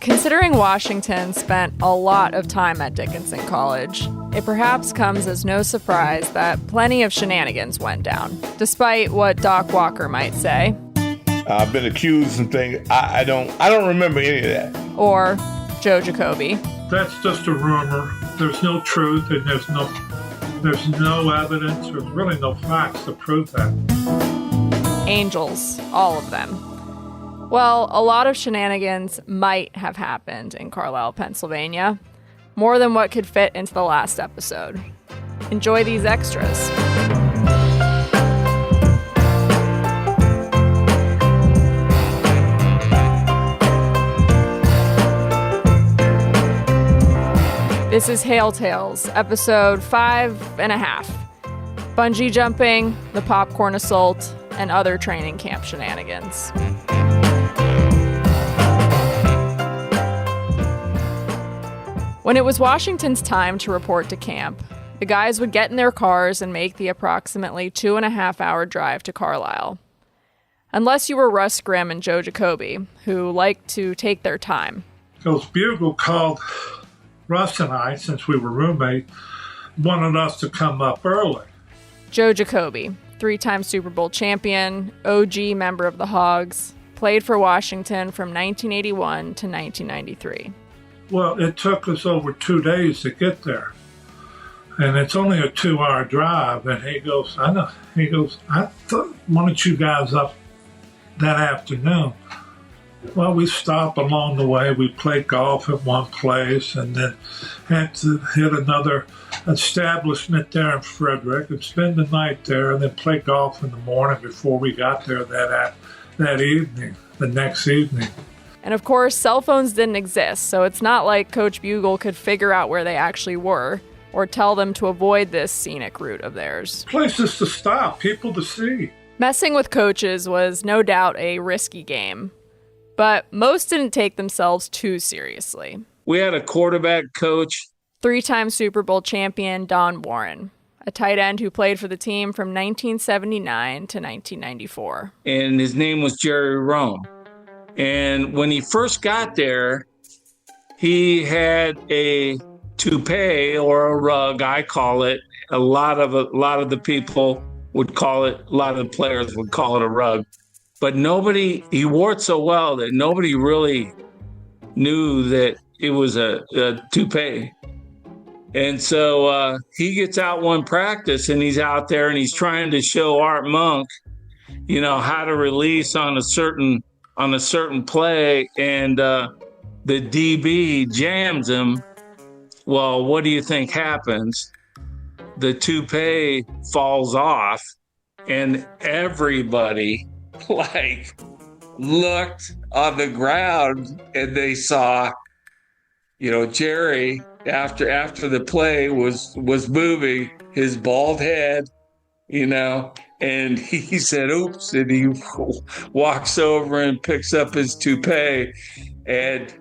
Considering Washington spent a lot of time at Dickinson College, it perhaps comes as no surprise that plenty of shenanigans went down, despite what Doc Walker might say. I've been accused and things. I don't remember any of that. Or Joe Jacoby. That's just a rumor. There's no truth and there's no evidence. There's really no facts to prove that. Angels, all of them. Well, a lot of shenanigans might have happened in Carlisle, Pennsylvania. More than what could fit into the last episode. Enjoy these extras. This is Hail Tales, episode 5.5. Bungee jumping, the popcorn assault, and other training camp shenanigans. When it was Washington's time to report to camp, the guys would get in their cars and make the approximately 2.5-hour drive to Carlisle. Unless you were Russ Grimm and Joe Jacoby, who liked to take their time. Because Bugle called Russ and I, since we were roommates, wanted us to come up early. Joe Jacoby, 3-time Super Bowl champion, OG member of the Hogs, played for Washington from 1981 to 1993. Well, it took us over 2 days to get there. And it's only a 2-hour drive. And he goes, I wanted you guys up that afternoon. Well, we stopped along the way. We played golf at one place and then had to hit another establishment there in Frederick and spend the night there and then play golf in the morning before we got there that evening, the next evening. And of course, cell phones didn't exist, so it's not like Coach Bugle could figure out where they actually were or tell them to avoid this scenic route of theirs. Places to stop, people to see. Messing with coaches was no doubt a risky game, but most didn't take themselves too seriously. We had a quarterback coach. 3-time Super Bowl champion Don Warren, a tight end who played for the team from 1979 to 1994. And his name was Jerry Rome. And when he first got there, he had a toupee or a rug, I call it. A lot of the people would call it, a lot of the players would call it a rug. But he wore it so well that nobody really knew that it was a toupee. And so he gets out one practice and he's out there and he's trying to show Art Monk, how to release on a certain play, and the DB jams him. Well, what do you think happens? The toupee falls off, and everybody looked on the ground, and they saw, Jerry after the play was moving his bald head, and he said, oops, and he walks over and picks up his toupee and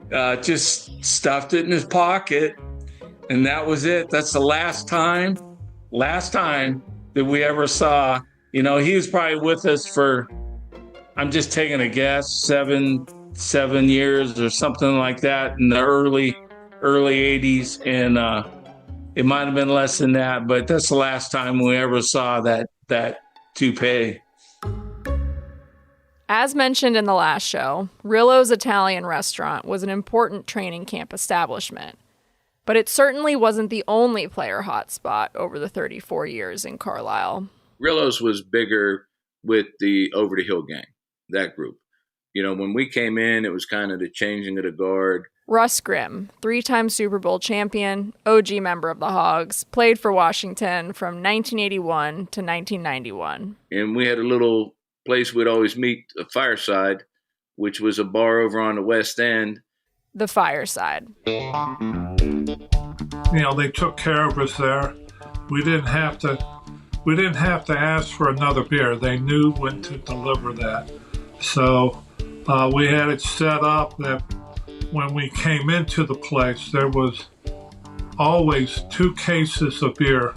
just stuffed it in his pocket. And that was it. That's the last time that we ever saw. He was probably with us for, I'm just taking a guess, seven years or something like that in the early 80s. And it might have been less than that, but that's the last time we ever saw that toupee. As mentioned in the last show, Rillo's Italian restaurant was an important training camp establishment, but it certainly wasn't the only player hotspot over the 34 years in Carlisle. Rillo's was bigger with the Over the Hill gang, that group. When we came in, it was kind of the changing of the guard. Russ Grimm, 3-time Super Bowl champion, OG member of the Hogs, played for Washington from 1981 to 1991. And we had a little place we'd always meet, a Fireside, which was a bar over on the West End. The Fireside. They took care of us there. We didn't have to ask for another beer. They knew when to deliver that. So we had it set up that when we came into the place, there was always 2 cases of beer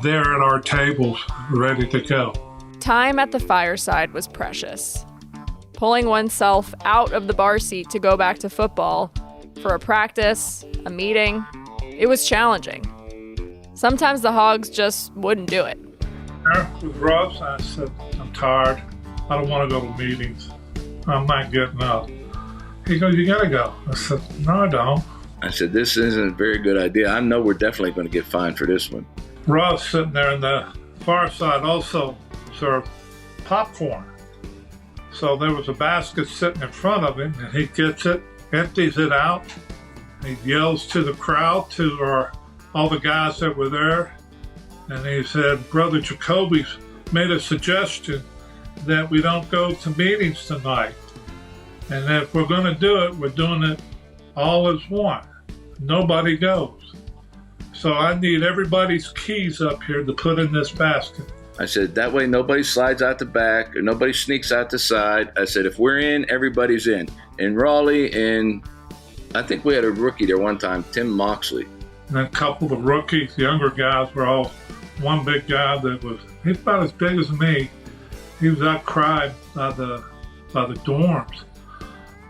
there at our tables, ready to go. Time at the Fireside was precious. pulling oneself out of the bar seat to go back to football for a practice, a meeting. It was challenging. Sometimes the Hogs just wouldn't do it. With Russ, I said, I'm tired. I don't want to go to meetings. I'm not getting up. He goes, you gotta go. I said, no, I don't. I said, this isn't a very good idea. I know we're definitely going to get fined for this one. Russ sitting there in the Fireside also served popcorn. So there was a basket sitting in front of him, and he gets it, empties it out. He yells to the crowd, to all the guys that were there, and he said, Brother Jacoby's made a suggestion that we don't go to meetings tonight. And that if we're going to do it, we're doing it all as one. Nobody goes. So I need everybody's keys up here to put in this basket. I said, that way nobody slides out the back or nobody sneaks out the side. I said, if we're in, everybody's in. In Raleigh, and I think we had a rookie there one time, Tim Moxley. And then a couple of rookies, the younger guys were all, one big guy that was, he's about as big as me. He was outcried by the dorms.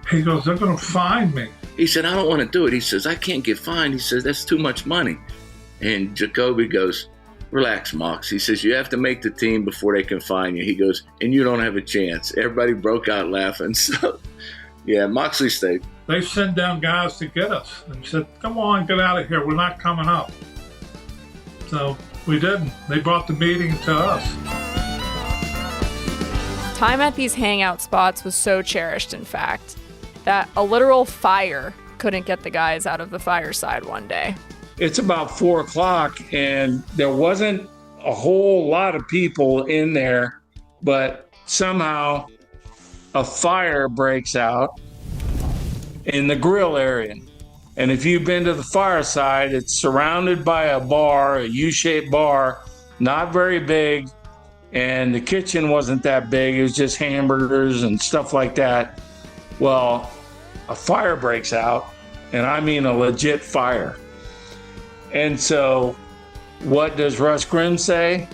He goes, they're going to fine me. He said, I don't want to do it. He says, I can't get fined. He says, that's too much money. And Jacoby goes, relax, Mox. He says, you have to make the team before they can fine you. He goes, and you don't have a chance. Everybody broke out laughing. So, yeah, Moxley stayed. They sent down guys to get us and said, come on, get out of here. We're not coming up. So we didn't. They brought the meeting to us. Time at these hangout spots was so cherished, in fact, that a literal fire couldn't get the guys out of the Fireside one day. It's about 4 o'clock, and there wasn't a whole lot of people in there, but somehow a fire breaks out in the grill area. And if you've been to the Fireside, it's surrounded by a bar, a U-shaped bar, not very big, and the kitchen wasn't that big. It was just hamburgers and stuff like that. Well, a fire breaks out, and I mean a legit fire. And so what does Russ Grimm say,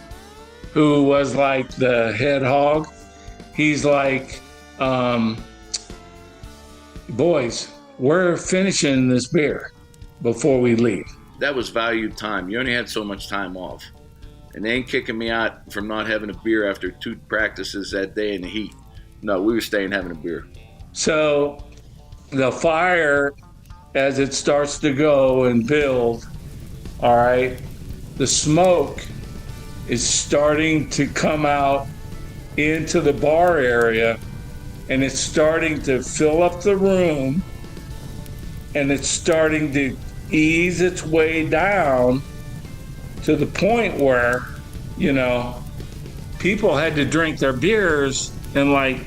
who was like the head hog? He's like, boys, we're finishing this beer before we leave. That was valued time. You only had so much time off. And they ain't kicking me out from not having a beer after 2 practices that day in the heat. No, we were staying having a beer. So the fire, as it starts to go and build, all right, the smoke is starting to come out into the bar area, and it's starting to fill up the room, and it's starting to ease its way down to the point where, you know, people had to drink their beers and like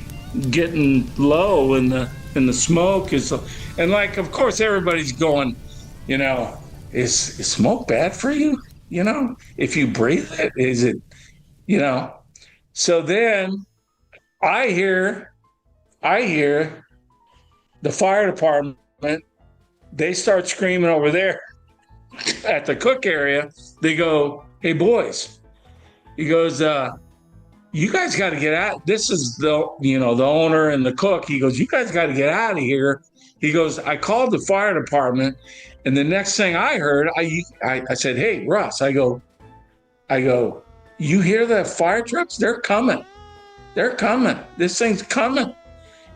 getting low, and the smoke is, and like, of course, everybody's going, you know, is smoke bad for you? You know, if you breathe it, is it, you know? So then I hear the fire department, they start screaming over there at the cook area. They go, hey boys, he goes, you guys got to get out. This is the owner and the cook. He goes, you guys got to get out of here. He goes, I called the fire department, and the next thing I heard, I said, hey, Russ, I go, you hear the fire trucks? They're coming. They're coming. This thing's coming,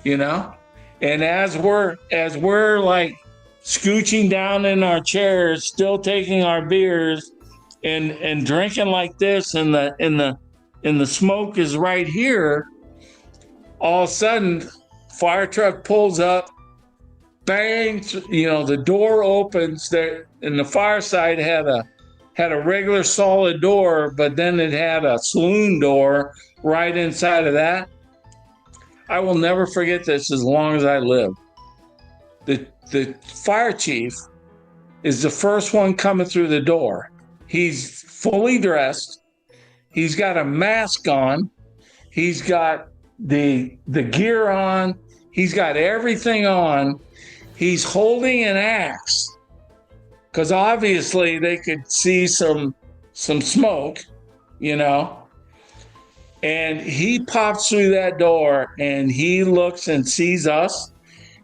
you know? And as we're like scooching down in our chairs, still taking our beers and drinking like this, and the smoke is right here, all of a sudden, fire truck pulls up, bang, you know, the door opens there, and the Fireside had a regular solid door, but then it had a saloon door right inside of that. I will never forget this as long as I live. The fire chief is the first one coming through the door. He's fully dressed. He's got a mask on. He's got the gear on. He's got everything on. He's holding an axe, because obviously they could see some smoke, you know. And he pops through that door and he looks and sees us.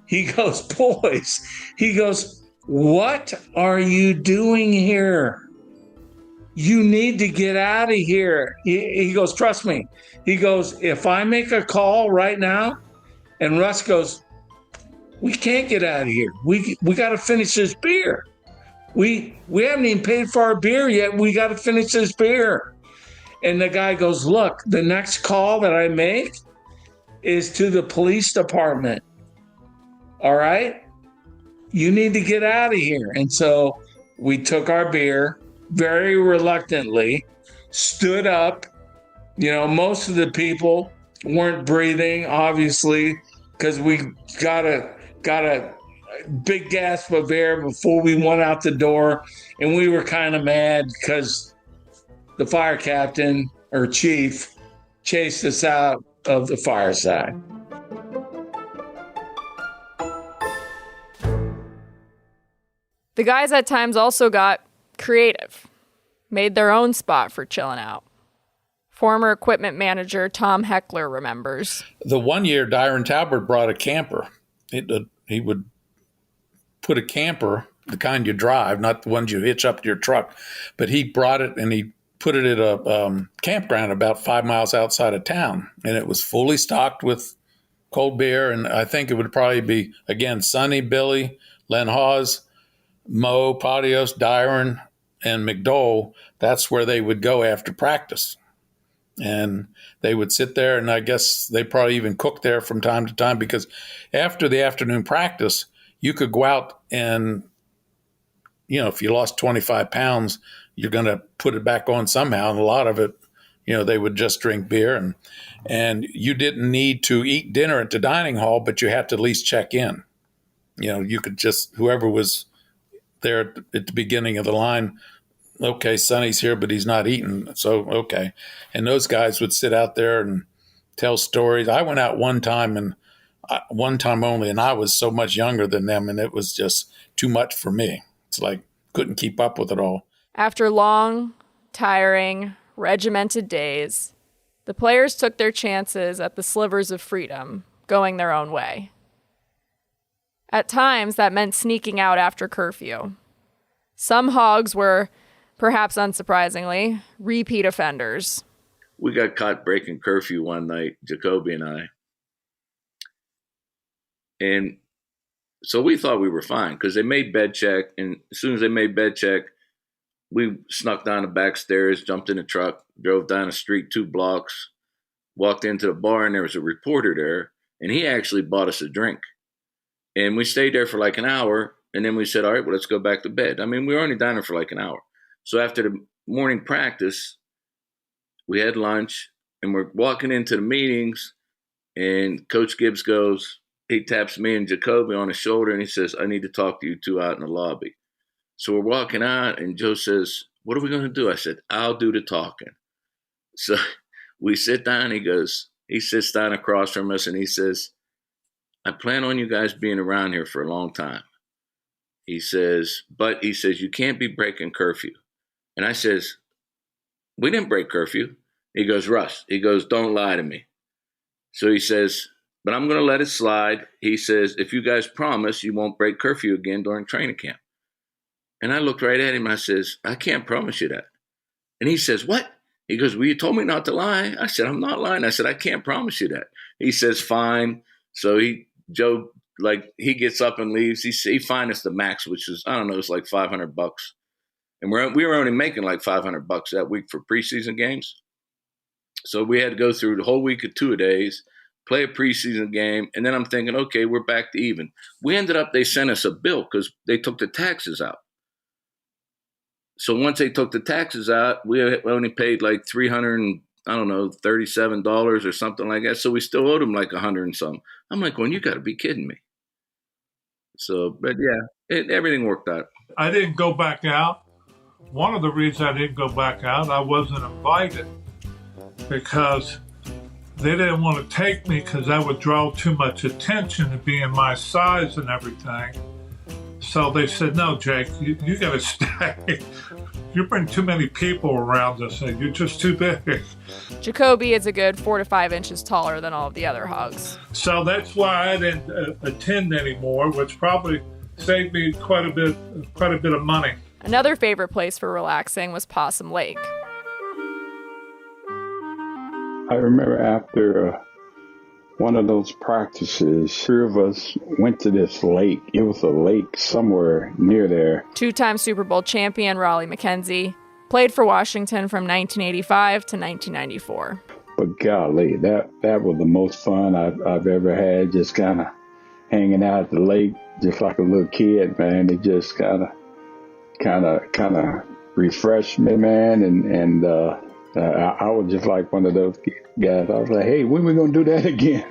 He goes, boys, he goes, what are you doing here? You need to get out of here. He goes, trust me. He goes, if I make a call right now, and Russ goes, we can't get out of here. We got to finish this beer. We haven't even paid for our beer yet. We got to finish this beer. And the guy goes, look, the next call that I make is to the police department. All right? You need to get out of here. And so we took our beer very reluctantly, stood up. You know, most of the people weren't breathing, obviously, because we got a big gasp of air before we went out the door. And we were kind of mad because the fire captain or chief chased us out of the Fireside. The guys at times also got creative, made their own spot for chilling out. Former equipment manager Tom Heckler remembers. The one year, Dyron Talbert brought a camper. He would put a camper, the kind you drive, not the ones you hitch up to your truck, but he brought it and he put it at a campground about 5 miles outside of town. And it was fully stocked with cold beer. And I think it would probably be, again, Sonny, Billy, Len Hawes, Mo, Padios, Dyron, and McDowell. That's where they would go after practice. And they would sit there, and I guess they probably even cooked there from time to time, because after the afternoon practice, you could go out and, you know, if you lost 25 pounds, you're going to put it back on somehow. And a lot of it, you know, they would just drink beer, and you didn't need to eat dinner at the dining hall, but you had to at least check in. You know, you could just, whoever was there at the beginning of the line, okay, Sonny's here, but he's not eating. So, okay. And those guys would sit out there and tell stories. I went out one time only, and I was so much younger than them, and it was just too much for me. It's like, couldn't keep up with it all. After long, tiring, regimented days, the players took their chances at the slivers of freedom, going their own way. At times, that meant sneaking out after curfew. Some hogs were, perhaps unsurprisingly, repeat offenders. We got caught breaking curfew one night, Jacoby and I. And so we thought we were fine because they made bed check. And as soon as they made bed check, we snuck down the back stairs, jumped in the truck, drove down the street 2 blocks, walked into the bar, and there was a reporter there. And he actually bought us a drink. And we stayed there for like an hour. And then we said, all right, well, let's go back to bed. I mean, we were only down there for like an hour. So after the morning practice, we had lunch and we're walking into the meetings, and Coach Gibbs goes, he taps me and Jacoby on the shoulder and he says, I need to talk to you 2 out in the lobby. So we're walking out and Joe says, what are we going to do? I said, I'll do the talking. So we sit down. He sits down across from us and he says, I plan on you guys being around here for a long time. He says, you can't be breaking curfew. And I says, we didn't break curfew. He goes, Russ, don't lie to me. So he says, but I'm going to let it slide. He says, if you guys promise you won't break curfew again during training camp. And I looked right at him. I says, I can't promise you that. And he says, what? He goes, well, you told me not to lie. I said, I'm not lying. I said, I can't promise you that. He says, fine. So Joe, he gets up and leaves. He fined us the max, which is, I don't know, it's like $500. And we were only making like $500 that week for preseason games. So we had to go through the whole week of 2-a-days, play a preseason game. And then I'm thinking, okay, we're back to even. They sent us a bill because they took the taxes out. So once they took the taxes out, we only paid like $37 or something like that. So we still owed them like $100 and something. I'm like, well, you got to be kidding me. So, but yeah, everything worked out. I didn't go back out. One of the reasons I didn't go back out, I wasn't invited because they didn't want to take me because that would draw too much attention to being my size and everything. So they said, no, Jake, you got to stay. you bring too many people around this thing. You're just too big. Jacoby is a good 4 to 5 inches taller than all of the other hogs. So that's why I didn't attend anymore, which probably saved me quite a bit of money. Another favorite place for relaxing was Possum Lake. I remember after one of those practices, 3 of us went to this lake. It was a lake somewhere near there. 2-time Super Bowl champion Raleigh McKenzie played for Washington from 1985 to 1994. But golly, that was the most fun I've ever had, just kind of hanging out at the lake, just like a little kid, man. It just kind of refreshed me, man, and I was just like one of those guys. I was like, hey, when are we going to do that again?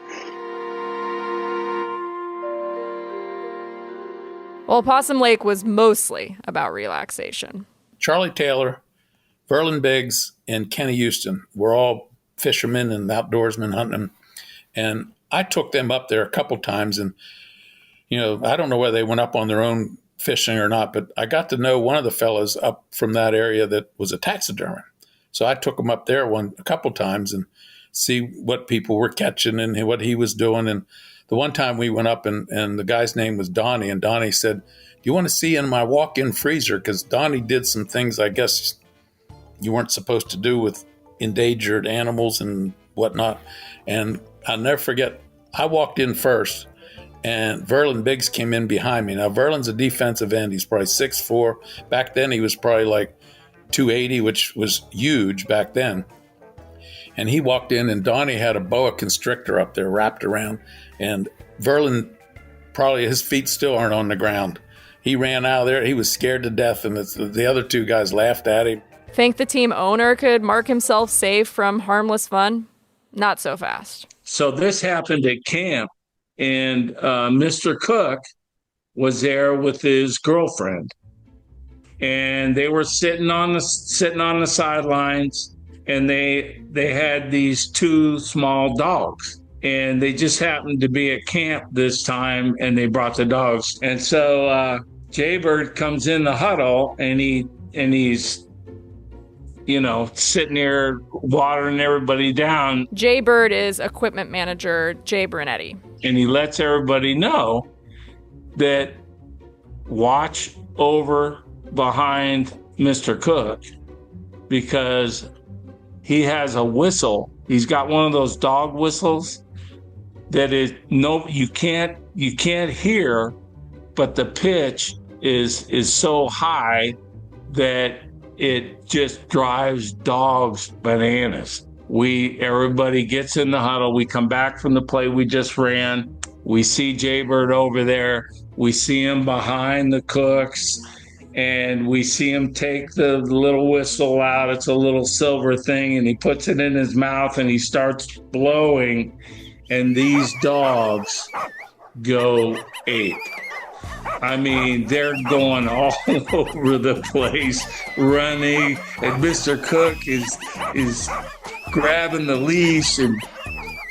Well, Possum Lake was mostly about relaxation. Charlie Taylor, Verlin Biggs, and Kenny Houston were all fishermen and outdoorsmen hunting. And I took them up there a couple times. And, I don't know whether they went up on their own fishing or not, but I got to know one of the fellas up from that area that was a taxidermist. So I took him up there a couple times and see what people were catching and what he was doing. And the one time we went up and the guy's name was Donnie, and Donnie said, do you want to see in my walk-in freezer? Because Donnie did some things I guess you weren't supposed to do with endangered animals and whatnot. And I'll never forget, I walked in first, and Verlin Biggs came in behind me. Now, Verlin's a defensive end. He's probably 6'4". Back then, he was probably like 280, which was huge back then. And he walked in, and Donnie had a boa constrictor up there wrapped around. And Verlin, probably his feet still aren't on the ground. He ran out of there. He was scared to death, and the other 2 guys laughed at him. Think the team owner could mark himself safe from harmless fun? Not so fast. So this happened at camp, and Mr. Cook was there with his girlfriend. And they were sitting on the sidelines, and they had these 2 small dogs, and they just happened to be at camp this time, and they brought the dogs. And so Jaybird comes in the huddle, and he's sitting there watering everybody down. Jaybird is equipment manager Jay Brunetti, and he lets everybody know that watch over behind Mr. Cook, because he has a whistle. He's got one of those dog whistles that you can't hear, but the pitch is so high that it just drives dogs bananas. Everybody gets in the huddle. We come back from the play we just ran. We see Jaybird over there. We see him behind the Cooks. And we see him take the little whistle out. It's a little silver thing, and he puts it in his mouth, and he starts blowing. And these dogs go ape. I mean, they're going all over the place, running, and Mr. Cook is grabbing the leash and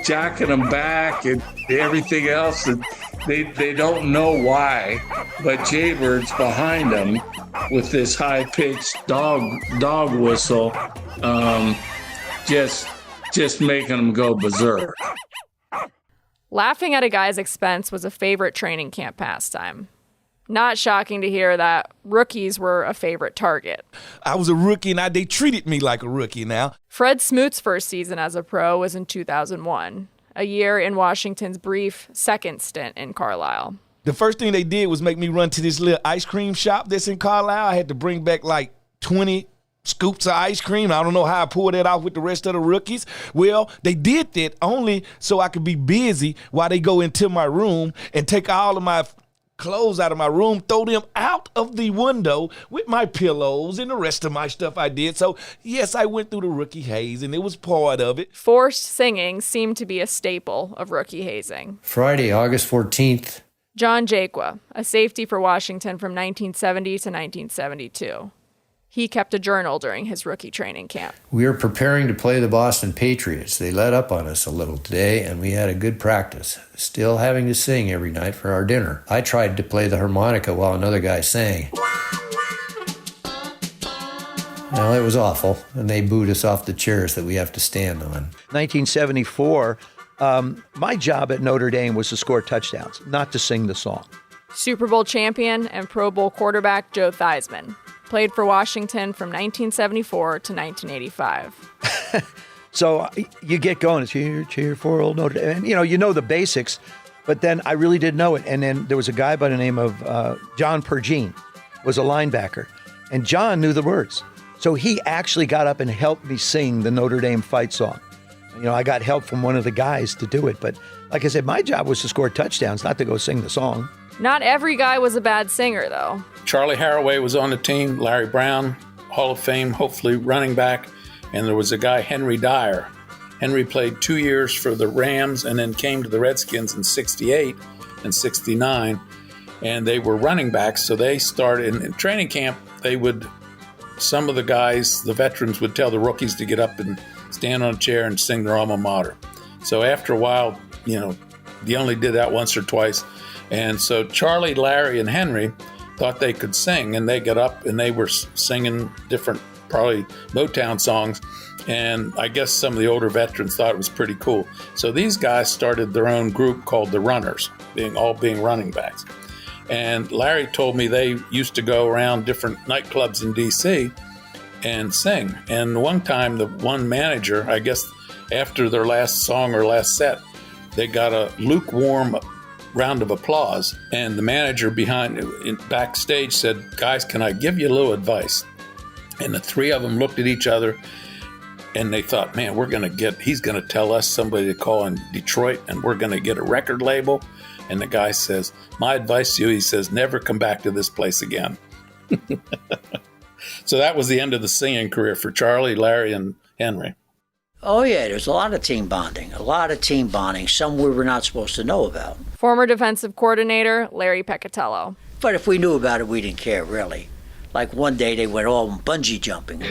jacking them back and everything else. And they don't know why, but Jaybird's behind them with this high-pitched dog whistle, just making them go berserk. Laughing at a guy's expense was a favorite training camp pastime. Not shocking to hear that rookies were a favorite target. I was a rookie, and they treated me like a rookie now. Fred Smoot's first season as a pro was in 2001, a year in Washington's brief second stint in Carlisle. The first thing they did was make me run to this little ice cream shop that's in Carlisle. I had to bring back like 20 scoops of ice cream. I don't know how I pulled that off with the rest of the rookies. Well, they did that only so I could be busy while they go into my room and take all of my clothes out of my room, throw them out of the window with my pillows and the rest of my stuff I did. So, yes, I went through the rookie haze, and it was part of it. Forced singing seemed to be a staple of rookie hazing. Friday, August 14th. John Jaquia, a safety for Washington from 1970 to 1972. He kept a journal during his rookie training camp. We were preparing to play the Boston Patriots. They let up on us a little today, and we had a good practice, still having to sing every night for our dinner. I tried to play the harmonica while another guy sang. Well, it was awful, and they booed us off the chairs that we have to stand on. 1974, my job at Notre Dame was to score touchdowns, not to sing the song. Super Bowl champion and Pro Bowl quarterback Joe Theismann played for Washington from 1974 to 1985. So you get going, cheer, cheer for old Notre Dame. And, you know the basics, but then I really didn't know it. And then there was a guy by the name of John Pergine, was a linebacker, and John knew the words. So he actually got up and helped me sing the Notre Dame fight song. I got help from one of the guys to do it. But like I said, my job was to score touchdowns, not to go sing the song. Not every guy was a bad singer, though. Charlie Haraway was on the team, Larry Brown, Hall of Fame, hopefully running back, and there was a guy, Henry Dyer. Henry played 2 years for the Rams and then came to the Redskins in 68 and 69, and they were running backs, so they started in training camp. Some of the guys, the veterans, would tell the rookies to get up and stand on a chair and sing their alma mater. So after a while, they only did that once or twice. And so Charlie, Larry, and Henry thought they could sing, and they got up and they were singing different, probably Motown songs. And I guess some of the older veterans thought it was pretty cool. So these guys started their own group called the Runners, being running backs. And Larry told me they used to go around different nightclubs in D.C. and sing. And one time, the one manager, I guess after their last song or last set, they got a lukewarm round of applause. And the manager backstage said, "Guys, can I give you a little advice?" And the three of them looked at each other, and they thought, "Man, he's going to tell us somebody to call in Detroit, and we're going to get a record label." And the guy says, "My advice to you," he says, "never come back to this place again." So that was the end of the singing career for Charlie, Larry, and Henry. Oh, yeah, there's a lot of team bonding, some we were not supposed to know about. Former defensive coordinator Larry Peccatello. But if we knew about it, we didn't care, really. Like one day they went all bungee jumping.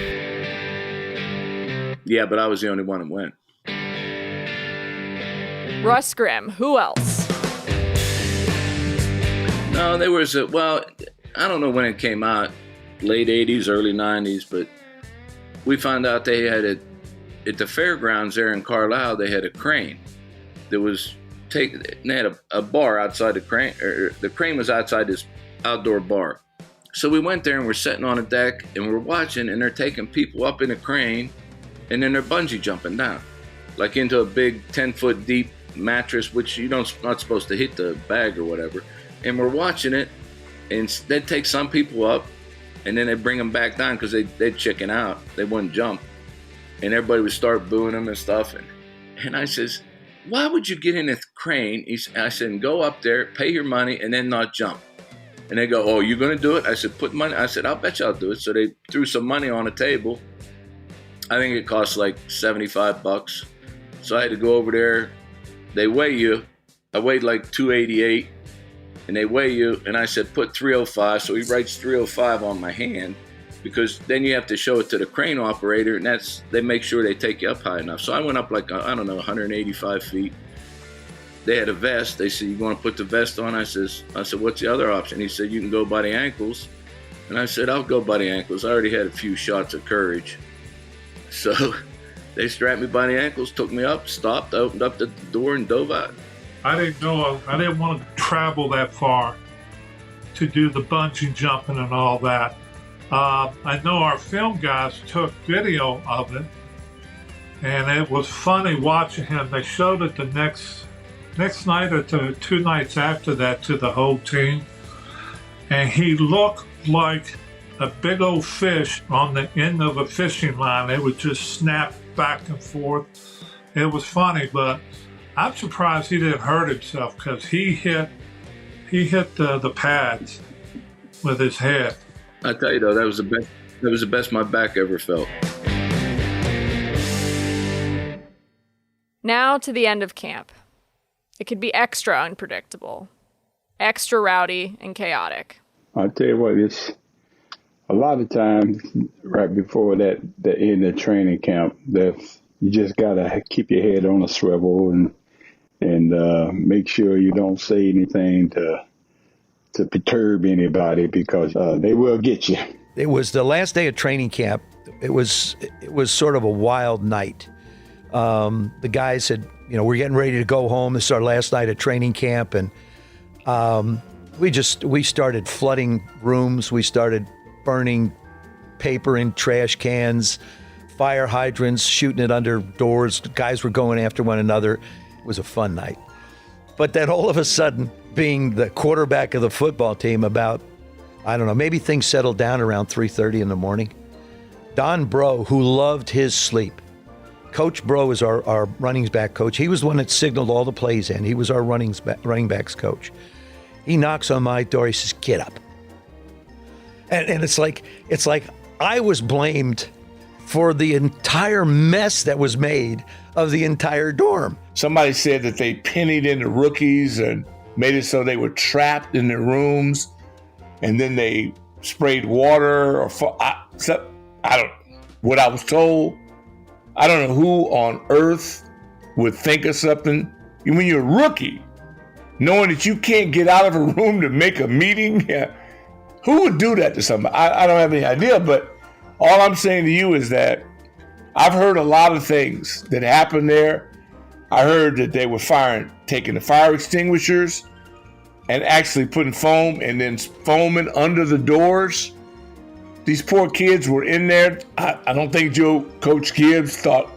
Yeah, but I was the only one that went. Russ Grimm, who else? No, there was I don't know when it came out, late 80s, early 90s, but we found out they had at the fairgrounds there in Carlisle, they had a crane that they had a bar outside the crane, or the crane was outside this outdoor bar. So we went there and we're sitting on a deck and we're watching, and they're taking people up in a crane and then they're bungee jumping down, like into a big 10-foot deep mattress, which not supposed to hit the bag or whatever. And we're watching it, and they'd take some people up and then they'd bring them back down because they'd chicken out. They wouldn't jump. And everybody would start booing them and stuff. And I says, "Why would you get in a crane?" I said, "Go up there, pay your money, and then not jump." And they go, "Oh, you're going to do it?" I said, "Put money." I said, "I'll bet you I'll do it." So they threw some money on a table. I think it cost like $75. So I had to go over there. They weigh you. I weighed like 288. And they weigh you. And I said, "Put 305. So he writes 305 on my hand, because then you have to show it to the crane operator, and they make sure they take you up high enough. So I went up like, 185 feet. They had a vest. They said, "You want to put the vest on?" I said, "What's the other option?" He said, "You can go by the ankles." And I said, "I'll go by the ankles. I already had a few shots of courage." So they strapped me by the ankles, took me up, stopped, opened up the door, and dove out. I didn't want to travel that far to do the bungee jumping and all that. I know our film guys took video of it, and it was funny watching him. They showed it the next night or 2 nights after that to the whole team, and he looked like a big old fish on the end of a fishing line. It would just snap back and forth. It was funny, but I'm surprised he didn't hurt himself, because he hit the pads with his head. I tell you though, that was the best my back ever felt. Now to the end of camp. It could be extra unpredictable, extra rowdy and chaotic. I'll tell you what, it's a lot of times right before the end of training camp, you just gotta keep your head on a swivel and make sure you don't say anything to perturb anybody, because they will get you. It was the last day of training camp, it was sort of a wild night. The guys said, we're getting ready to go home. This is our last night at training camp, and we started flooding rooms. We started burning paper in trash cans, fire hydrants, shooting it under doors. Guys were going after one another. It was a fun night. But then all of a sudden, being the quarterback of the football team, about, I don't know, maybe things settled down around 3:30 in the morning. Don Bro, who loved his sleep. Coach Bro is our running back coach. He was the one that signaled all the plays in. He was our running backs coach. He knocks on my door. He says, "Get up." And it's like I was blamed for the entire mess that was made of the entire dorm. Somebody said that they pennied in the rookies and made it so they were trapped in their rooms, and then they sprayed water or I don't. What I was told, I don't know who on earth would think of something. When you're a rookie, knowing that you can't get out of a room to make a meeting, who would do that to somebody? I don't have any idea, but all I'm saying to you is that I've heard a lot of things that happened there. I heard that they were taking the fire extinguishers and actually putting foam and then foaming under the doors. These poor kids were in there. I don't think Coach Gibbs thought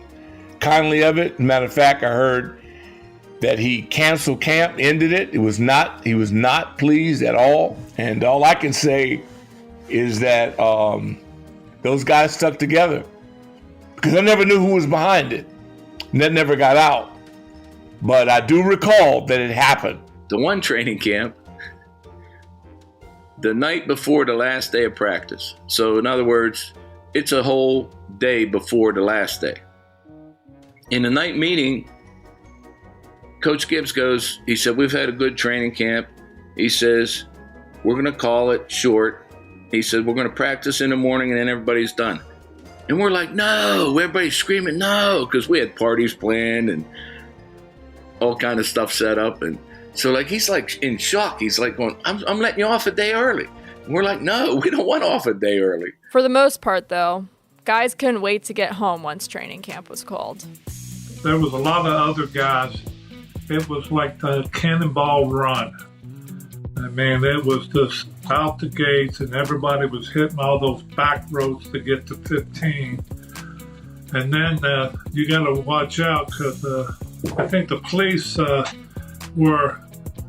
kindly of it. Matter of fact, I heard that he canceled camp, ended it. He was not pleased at all. And all I can say is that those guys stuck together, because I never knew who was behind it. And that never got out. But I do recall that it happened. The one training camp, the night before the last day of practice. So in other words, it's a whole day before the last day. In the night meeting, Coach Gibbs goes, he said, "We've had a good training camp." He says, "We're going to call it short." He said, "We're going to practice in the morning and then everybody's done." And we're like, "No!" Everybody's screaming, "No!" Because we had parties planned and all kind of stuff set up. And so he's like in shock. He's like going, I'm letting you off a day early. And we're like, "No, we don't want off a day early." For the most part, though, guys couldn't wait to get home once training camp was called. There was a lot of other guys. It was like the cannonball run. I mean, it was just out the gates, and everybody was hitting all those back roads to get to 15. And then you got to watch out, because I think the police were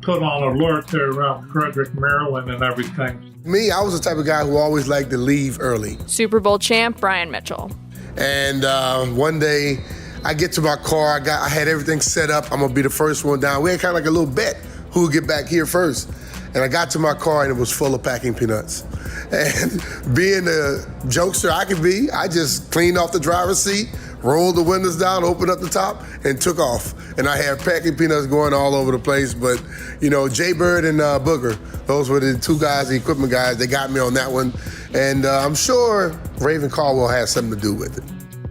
put on alert there around Frederick, Maryland and everything. Me, I was the type of guy who always liked to leave early. Super Bowl champ Brian Mitchell. And one day, I get to my car, I had everything set up. I'm gonna be the first one down. We had kind of like a little bet who would get back here first. And I got to my car and it was full of packing peanuts. And being the jokester I could be, I just cleaned off the driver's seat, rolled the windows down, opened up the top, and took off. And I had packing peanuts going all over the place. But, Jay Bird and Booger, those were the two guys, the equipment guys, they got me on that one. And I'm sure Raven Caldwell had something to do with it.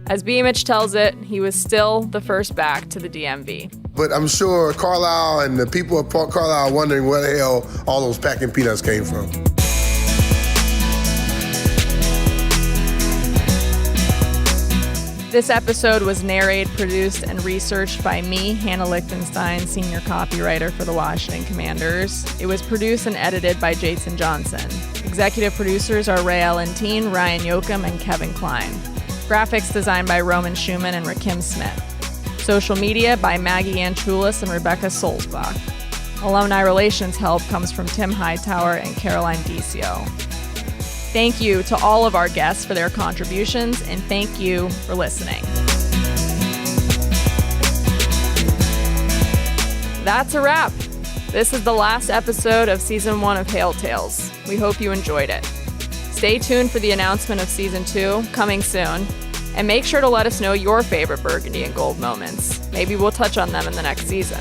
As B. Mitch tells it, he was still the first back to the DMV. But I'm sure Carlisle and the people of Carlisle are wondering where the hell all those packing peanuts came from. This episode was narrated, produced, and researched by me, Hannah Lichtenstein, senior copywriter for the Washington Commanders. It was produced and edited by Jason Johnson. Executive producers are Ray Alentine, Ryan Yoakum, and Kevin Klein. Graphics designed by Roman Schumann and Rakim Smith. Social media by Maggie Anchulis and Rebecca Solzbach. Alumni relations help comes from Tim Hightower and Caroline Decio. Thank you to all of our guests for their contributions, and thank you for listening. That's a wrap. This is the last episode of Season 1 of Hail Tales. We hope you enjoyed it. Stay tuned for the announcement of Season 2, coming soon, and make sure to let us know your favorite Burgundy and Gold moments. Maybe we'll touch on them in the next season.